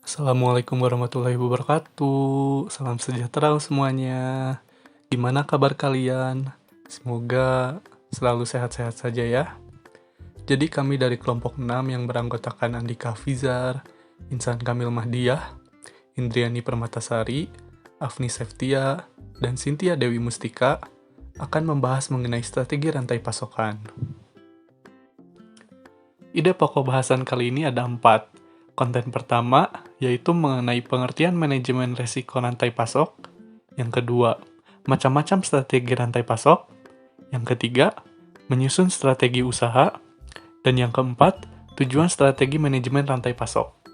Assalamualaikum warahmatullahi wabarakatuh. Salam sejahtera semuanya. Gimana kabar kalian? Semoga selalu sehat-sehat saja ya. Jadi kami dari kelompok 6 yang beranggotakan Andika Fizar, Insan Kamil Mahdiyah, Indriani Permatasari, Afni Seftia, dan Cynthia Dewi Mustika akan membahas mengenai strategi rantai pasokan. Ide pokok bahasan kali ini ada 4. Konten pertama yaitu mengenai pengertian manajemen risiko rantai pasok. Yang kedua, macam-macam strategi rantai pasok. Yang ketiga, menyusun strategi usaha. Dan yang keempat, tujuan strategi manajemen rantai pasok.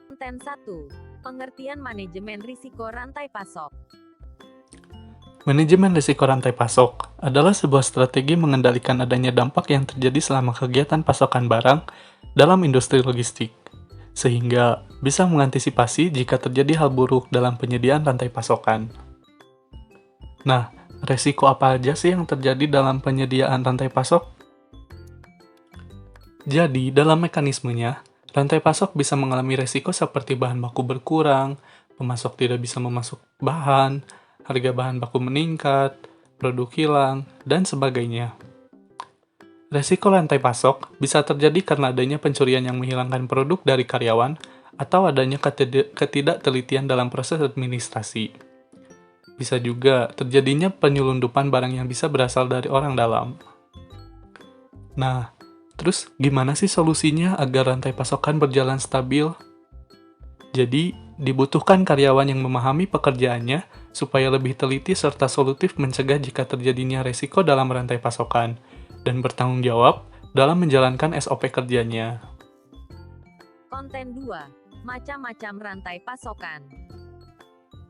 Konten 1. Pengertian manajemen risiko rantai pasok. Manajemen risiko rantai pasok adalah sebuah strategi mengendalikan adanya dampak yang terjadi selama kegiatan pasokan barang dalam industri logistik, sehingga bisa mengantisipasi jika terjadi hal buruk dalam penyediaan rantai pasokan. Nah, resiko apa aja sih yang terjadi dalam penyediaan rantai pasok? Jadi, dalam mekanismenya, rantai pasok bisa mengalami resiko seperti bahan baku berkurang, pemasok tidak bisa memasok bahan, harga bahan baku meningkat, produk hilang, dan sebagainya. Resiko rantai pasok bisa terjadi karena adanya pencurian yang menghilangkan produk dari karyawan atau adanya ketidaktelitian dalam proses administrasi. Bisa juga terjadinya penyelundupan barang yang bisa berasal dari orang dalam. Nah, terus gimana sih solusinya agar rantai pasokan berjalan stabil? Jadi, dibutuhkan karyawan yang memahami pekerjaannya supaya lebih teliti serta solutif mencegah jika terjadinya resiko dalam rantai pasokan, dan bertanggung jawab dalam menjalankan SOP kerjanya. Konten 2. Macam-macam rantai pasokan.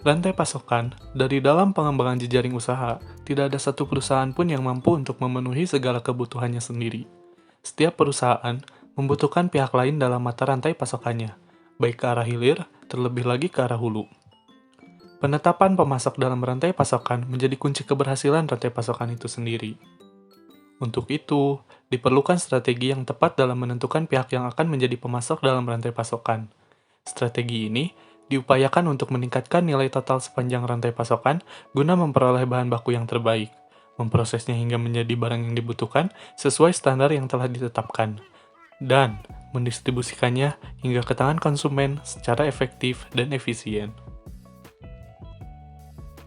Rantai pasokan, dari dalam pengembangan jejaring usaha, tidak ada satu perusahaan pun yang mampu untuk memenuhi segala kebutuhannya sendiri. Setiap perusahaan membutuhkan pihak lain dalam mata rantai pasokannya, baik ke arah hilir, terlebih lagi ke arah hulu. Penetapan pemasok dalam rantai pasokan menjadi kunci keberhasilan rantai pasokan itu sendiri. Untuk itu, diperlukan strategi yang tepat dalam menentukan pihak yang akan menjadi pemasok dalam rantai pasokan. Strategi ini diupayakan untuk meningkatkan nilai total sepanjang rantai pasokan guna memperoleh bahan baku yang terbaik, memprosesnya hingga menjadi barang yang dibutuhkan sesuai standar yang telah ditetapkan, dan mendistribusikannya hingga ke tangan konsumen secara efektif dan efisien.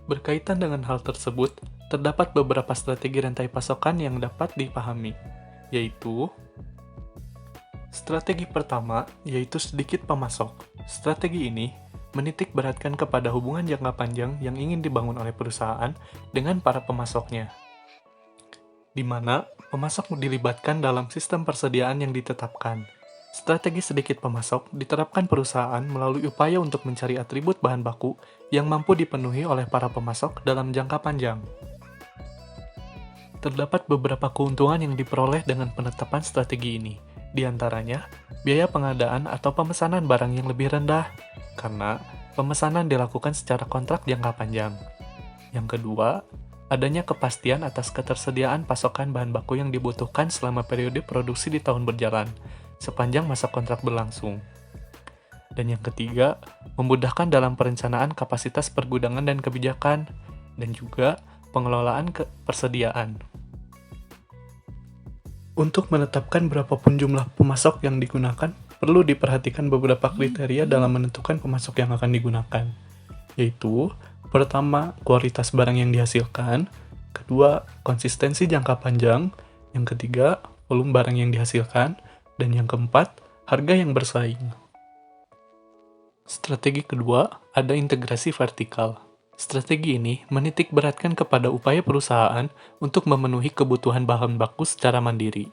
Berkaitan dengan hal tersebut, terdapat beberapa strategi rantai pasokan yang dapat dipahami, yaitu strategi pertama, yaitu sedikit pemasok. Strategi ini menitik beratkan kepada hubungan jangka panjang yang ingin dibangun oleh perusahaan dengan para pemasoknya, di mana pemasok dilibatkan dalam sistem persediaan yang ditetapkan. Strategi sedikit pemasok diterapkan perusahaan melalui upaya untuk mencari atribut bahan baku yang mampu dipenuhi oleh para pemasok dalam jangka panjang. Terdapat beberapa keuntungan yang diperoleh dengan penetapan strategi ini, di antaranya biaya pengadaan atau pemesanan barang yang lebih rendah, karena pemesanan dilakukan secara kontrak jangka panjang. Yang kedua, adanya kepastian atas ketersediaan pasokan bahan baku yang dibutuhkan selama periode produksi di tahun berjalan, sepanjang masa kontrak berlangsung. Dan yang ketiga, memudahkan dalam perencanaan kapasitas pergudangan dan kebijakan, dan juga pengelolaan persediaan. Untuk menetapkan berapapun jumlah pemasok yang digunakan, perlu diperhatikan beberapa kriteria dalam menentukan pemasok yang akan digunakan, yaitu pertama, kualitas barang yang dihasilkan, kedua, konsistensi jangka panjang, yang ketiga, volume barang yang dihasilkan, dan yang keempat, harga yang bersaing. Strategi kedua, ada integrasi vertikal. Strategi ini menitik beratkan kepada upaya perusahaan untuk memenuhi kebutuhan bahan baku secara mandiri.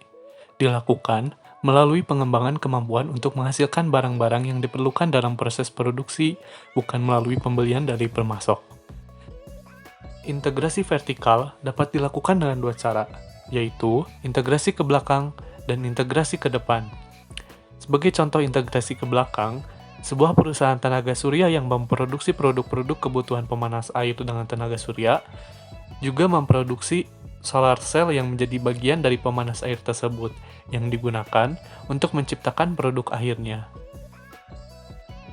Dilakukan melalui pengembangan kemampuan untuk menghasilkan barang-barang yang diperlukan dalam proses produksi, bukan melalui pembelian dari pemasok. Integrasi vertikal dapat dilakukan dengan dua cara, yaitu integrasi ke belakang dan integrasi ke depan. Sebagai contoh integrasi ke belakang, sebuah perusahaan tenaga surya yang memproduksi produk-produk kebutuhan pemanas air dengan tenaga surya juga memproduksi solar cell yang menjadi bagian dari pemanas air tersebut yang digunakan untuk menciptakan produk akhirnya.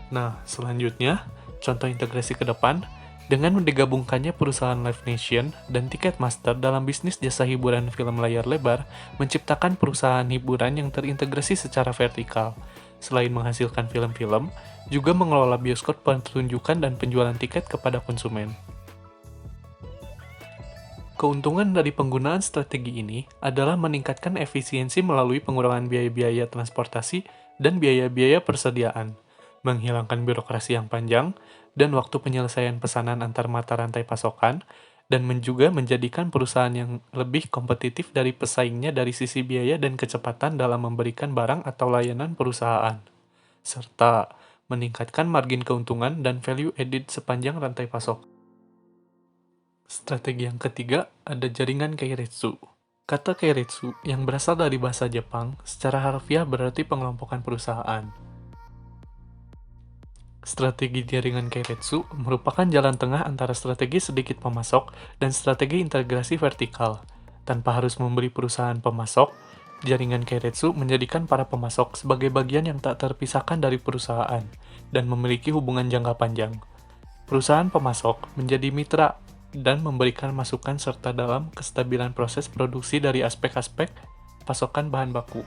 Nah, selanjutnya, contoh integrasi ke depan, dengan digabungkannya perusahaan Live Nation dan Ticketmaster dalam bisnis jasa hiburan film layar lebar, menciptakan perusahaan hiburan yang terintegrasi secara vertikal. Selain menghasilkan film-film, juga mengelola bioskop pertunjukan dan penjualan tiket kepada konsumen. Keuntungan dari penggunaan strategi ini adalah meningkatkan efisiensi melalui pengurangan biaya-biaya transportasi dan biaya-biaya persediaan, menghilangkan birokrasi yang panjang, dan waktu penyelesaian pesanan antar mata rantai pasokan, dan juga menjadikan perusahaan yang lebih kompetitif dari pesaingnya dari sisi biaya dan kecepatan dalam memberikan barang atau layanan perusahaan, serta meningkatkan margin keuntungan dan value added sepanjang rantai pasok. Strategi yang ketiga ada jaringan keiretsu. Kata keiretsu yang berasal dari bahasa Jepang secara harfiah berarti pengelompokan perusahaan. Strategi jaringan keiretsu merupakan jalan tengah antara strategi sedikit pemasok dan strategi integrasi vertikal. Tanpa harus membeli perusahaan pemasok, jaringan keiretsu menjadikan para pemasok sebagai bagian yang tak terpisahkan dari perusahaan dan memiliki hubungan jangka panjang. Perusahaan pemasok menjadi mitra dan memberikan masukan serta dalam kestabilan proses produksi dari aspek-aspek pasokan bahan baku.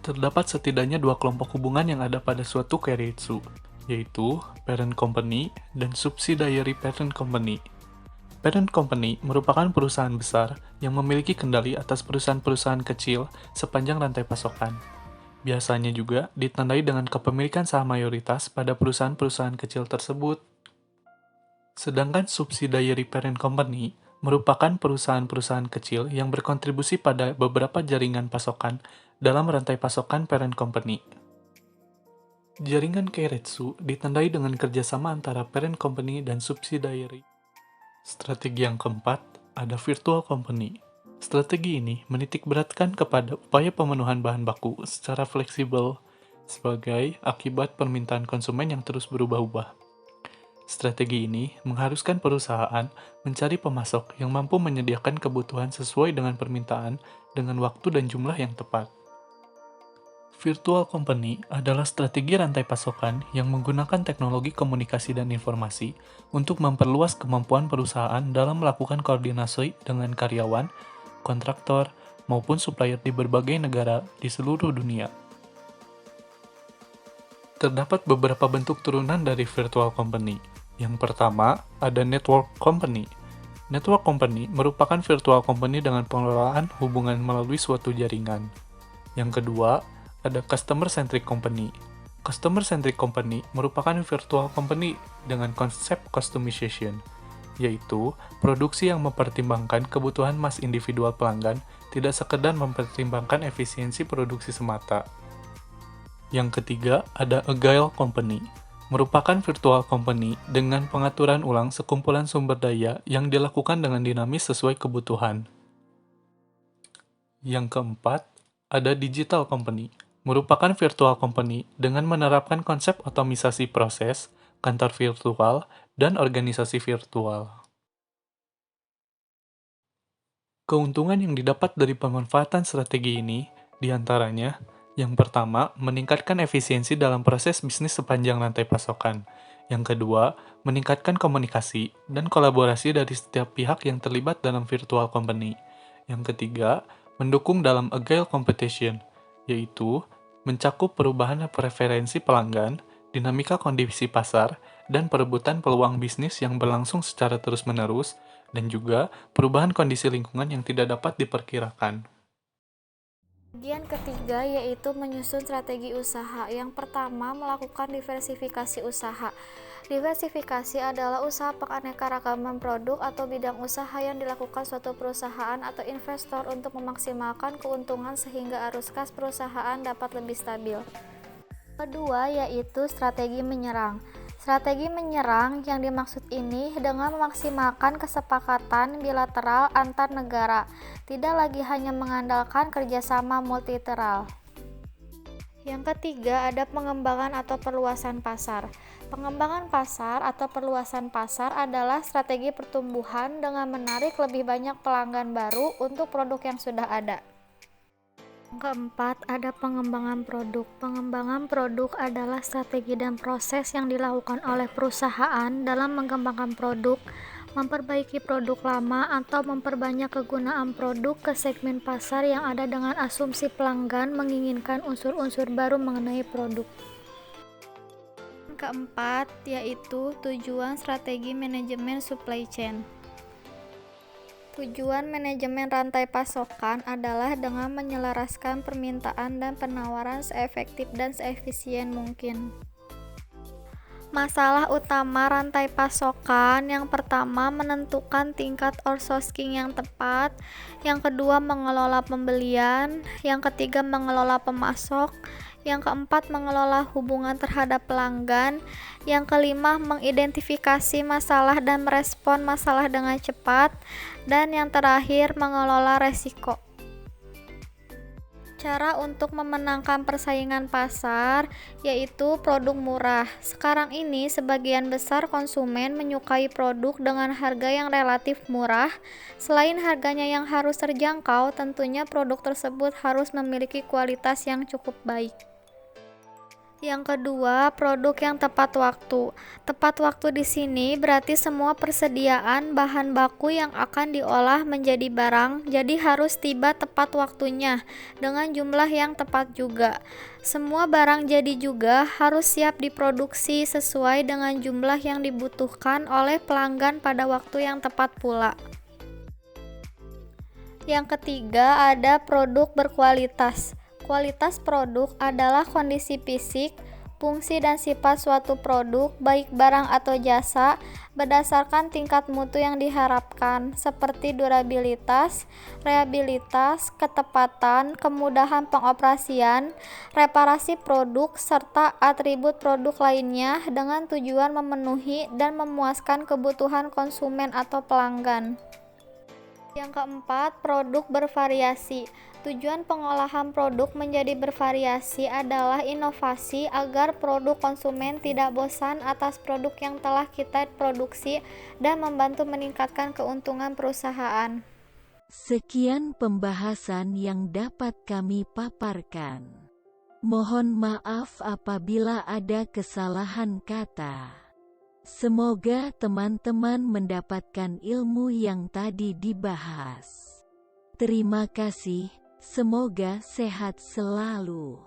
Terdapat setidaknya dua kelompok hubungan yang ada pada suatu keiretsu, yaitu parent company dan subsidiary parent company. Parent company merupakan perusahaan besar yang memiliki kendali atas perusahaan-perusahaan kecil sepanjang rantai pasokan. Biasanya juga ditandai dengan kepemilikan saham mayoritas pada perusahaan-perusahaan kecil tersebut. Sedangkan subsidiary parent company merupakan perusahaan-perusahaan kecil yang berkontribusi pada beberapa jaringan pasokan dalam rantai pasokan parent company. Jaringan keiretsu ditandai dengan kerjasama antara parent company dan subsidiary. Strategi yang keempat, ada virtual company. Strategi ini menitik beratkan kepada upaya pemenuhan bahan baku secara fleksibel sebagai akibat permintaan konsumen yang terus berubah-ubah. Strategi ini mengharuskan perusahaan mencari pemasok yang mampu menyediakan kebutuhan sesuai dengan permintaan dengan waktu dan jumlah yang tepat. Virtual company adalah strategi rantai pasokan yang menggunakan teknologi komunikasi dan informasi untuk memperluas kemampuan perusahaan dalam melakukan koordinasi dengan karyawan, kontraktor, maupun supplier di berbagai negara di seluruh dunia. Terdapat beberapa bentuk turunan dari virtual company. Yang pertama, ada network company. Network company merupakan virtual company dengan pengelolaan hubungan melalui suatu jaringan. Yang kedua, ada customer-centric company. Customer-centric company merupakan virtual company dengan konsep customization, yaitu produksi yang mempertimbangkan kebutuhan mass individual pelanggan, tidak sekedar mempertimbangkan efisiensi produksi semata. Yang ketiga, ada agile company. Merupakan virtual company dengan pengaturan ulang sekumpulan sumber daya yang dilakukan dengan dinamis sesuai kebutuhan. Yang keempat, ada digital company. Merupakan virtual company dengan menerapkan konsep otomisasi proses, kantor virtual, dan organisasi virtual. Keuntungan yang didapat dari pemanfaatan strategi ini, diantaranya, yang pertama, meningkatkan efisiensi dalam proses bisnis sepanjang rantai pasokan. Yang kedua, meningkatkan komunikasi dan kolaborasi dari setiap pihak yang terlibat dalam virtual company. Yang ketiga, mendukung dalam agile competition, yaitu mencakup perubahan preferensi pelanggan, dinamika kondisi pasar, dan perebutan peluang bisnis yang berlangsung secara terus-menerus, dan juga perubahan kondisi lingkungan yang tidak dapat diperkirakan. Bagian ketiga yaitu menyusun strategi usaha. Yang pertama, melakukan diversifikasi usaha. Diversifikasi adalah usaha penganeka-ragaman produk atau bidang usaha yang dilakukan suatu perusahaan atau investor untuk memaksimalkan keuntungan sehingga arus kas perusahaan dapat lebih stabil. Kedua yaitu strategi menyerang. Strategi menyerang yang dimaksud ini dengan memaksimalkan kesepakatan bilateral antar negara, tidak lagi hanya mengandalkan kerjasama multilateral. Yang ketiga ada pengembangan atau perluasan pasar. Pengembangan pasar atau perluasan pasar adalah strategi pertumbuhan dengan menarik lebih banyak pelanggan baru untuk produk yang sudah ada. Keempat, ada pengembangan produk. Pengembangan produk adalah strategi dan proses yang dilakukan oleh perusahaan dalam mengembangkan produk, memperbaiki produk lama, atau memperbanyak kegunaan produk ke segmen pasar yang ada dengan asumsi pelanggan menginginkan unsur-unsur baru mengenai produk. Keempat, yaitu tujuan strategi manajemen supply chain. Tujuan manajemen rantai pasokan adalah dengan menyelaraskan permintaan dan penawaran seefektif dan seefisien mungkin. Masalah utama rantai pasokan yang pertama menentukan tingkat outsourcing yang tepat, yang kedua mengelola pembelian, yang ketiga mengelola pemasok, yang keempat mengelola hubungan terhadap pelanggan, yang kelima mengidentifikasi masalah dan merespon masalah dengan cepat, dan yang terakhir mengelola resiko. Cara untuk memenangkan persaingan pasar yaitu produk murah. Sekarang ini sebagian besar konsumen menyukai produk dengan harga yang relatif murah. Selain harganya yang harus terjangkau, tentunya produk tersebut harus memiliki kualitas yang cukup baik. Yang kedua, produk yang tepat waktu. Tepat waktu di sini berarti semua persediaan bahan baku yang akan diolah menjadi barang, jadi harus tiba tepat waktunya dengan jumlah yang tepat juga. Semua barang jadi juga harus siap diproduksi sesuai dengan jumlah yang dibutuhkan oleh pelanggan pada waktu yang tepat pula. Yang ketiga, ada produk berkualitas. Kualitas produk adalah kondisi fisik, fungsi dan sifat suatu produk, baik barang atau jasa, berdasarkan tingkat mutu yang diharapkan, seperti durabilitas, reliabilitas, ketepatan, kemudahan pengoperasian, reparasi produk, serta atribut produk lainnya dengan tujuan memenuhi dan memuaskan kebutuhan konsumen atau pelanggan. Yang keempat, produk bervariasi. Tujuan pengolahan produk menjadi bervariasi adalah inovasi agar produk konsumen tidak bosan atas produk yang telah kita produksi dan membantu meningkatkan keuntungan perusahaan. Sekian pembahasan yang dapat kami paparkan. Mohon maaf apabila ada kesalahan kata. Semoga teman-teman mendapatkan ilmu yang tadi dibahas. Terima kasih. Semoga sehat selalu.